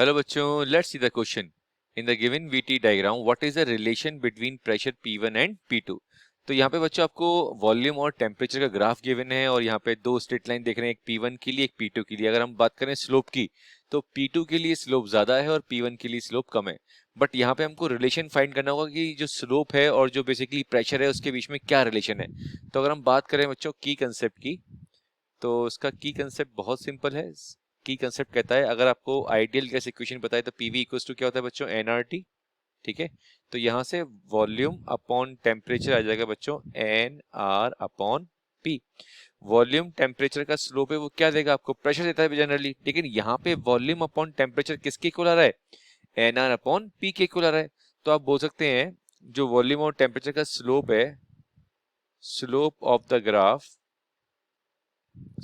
Hello बच्चों, let's see the question. In the given VT diagram what is the relation between pressure P1 and P2। तो यहाँ पे बच्चों आपको volume और टेम्परेचर का ग्राफ गिवन है और यहाँ पे दो स्ट्रेट लाइन देख रहे हैं, एक P1 के लिए एक P2 के लिए। अगर हम बात करें स्लोप की तो P2 के लिए स्लोप ज्यादा है और P1 के लिए स्लोप कम है। बट यहाँ पे हमको रिलेशन फाइंड करना होगा कि जो स्लोप है और जो बेसिकली प्रेशर है उसके बीच में क्या रिलेशन है। तो अगर हम बात करें बच्चों की कंसेप्ट की, तो उसका की कंसेप्ट बहुत सिंपल है। की कंसेप्ट कहता है अगर आपको आइडियल गैस इक्वेशन पता है तो पीवी इक्वल्स टू क्या होता है बच्चों, एनआरटी। ठीक है, तो यहाँ से वॉल्यूम अपॉन टेम्परेचर आ जाएगा बच्चों n R upon P. Volume temperature का स्लोप है वो क्या देगा आपको, प्रेशर देता है जनरली, लेकिन यहाँ पे वॉल्यूम अपॉन टेम्परेचर किसके इक्वल आ रहा है, एन आर अपॉन पी के इक्वल आ रहा है। तो आप बोल सकते हैं जो वॉल्यूम और टेम्परेचर का स्लोप है, slope of the graph,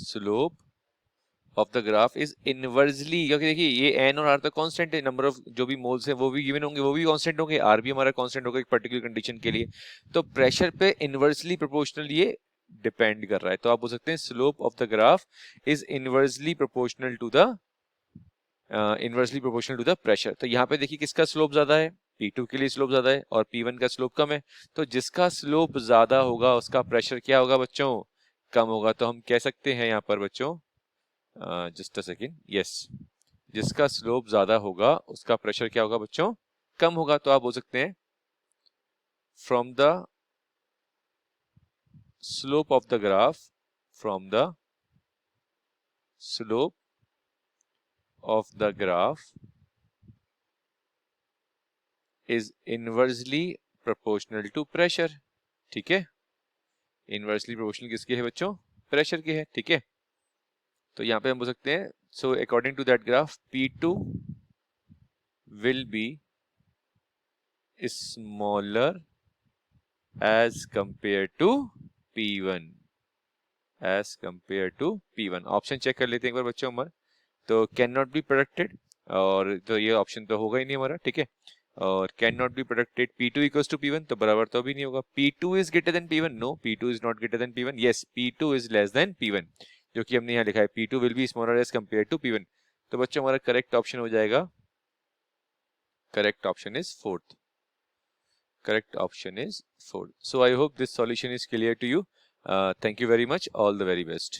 slope of the graph is inversely, क्योंकि देखिए ये एन और आर तो कांस्टेंट है, नंबर ऑफ जो भी मोल्स है वो भी गिवन होंगे, वो भी कांस्टेंट होंगे, आर भी हमारा कांस्टेंट होगा एक पर्टिकुलर कंडीशन के लिए। तो प्रेशर पे इनवर्सली प्रोपोर्शनल ये डिपेंड कर रहा है। तो आप बोल सकते हैं slope of the graph is inversely proportional to the pressure. तो यहाँ पे देखिए किसका स्लोप ज्यादा है, P2 के लिए स्लोप ज्यादा है और P1 का स्लोप कम है। तो जिसका स्लोप ज्यादा होगा उसका प्रेशर क्या होगा बच्चों, कम होगा। तो हम कह सकते हैं यहाँ पर बच्चों, जस्ट अ सेकेंड, यस, जिसका स्लोप ज्यादा होगा उसका प्रेशर क्या होगा बच्चों, कम होगा। तो आप बोल सकते हैं from the slope of the graph, from the slope of the graph is inversely proportional to pressure. ठीक है, इनवर्सली प्रोपोर्शनल किसके है बच्चों, प्रेशर के है। ठीक है, तो यहाँ पे हम बोल सकते हैं so according to that graph P2 will be smaller as compared to P1, as compared to P1। Option check कर लेते हैं एक बार बच्चों हमारे। तो कैन नॉट बी प्रोडक्टेड, और तो ये ऑप्शन तो होगा ही नहीं हमारा। ठीक है, और can not be predicted P2 equals to P1, तो बराबर तो भी नहीं होगा। P2 is greater than P1, no P2 is not greater than P1, yes P2 is less than P1, जो कि हमने यहाँ लिखा है P2 will be smaller as compare to P1। तो बच्चों हमारा करेक्ट ऑप्शन हो जाएगा, correct option is fourth, correct option is 4. So I hope this solution is clear to you. Thank you very much, all the very best.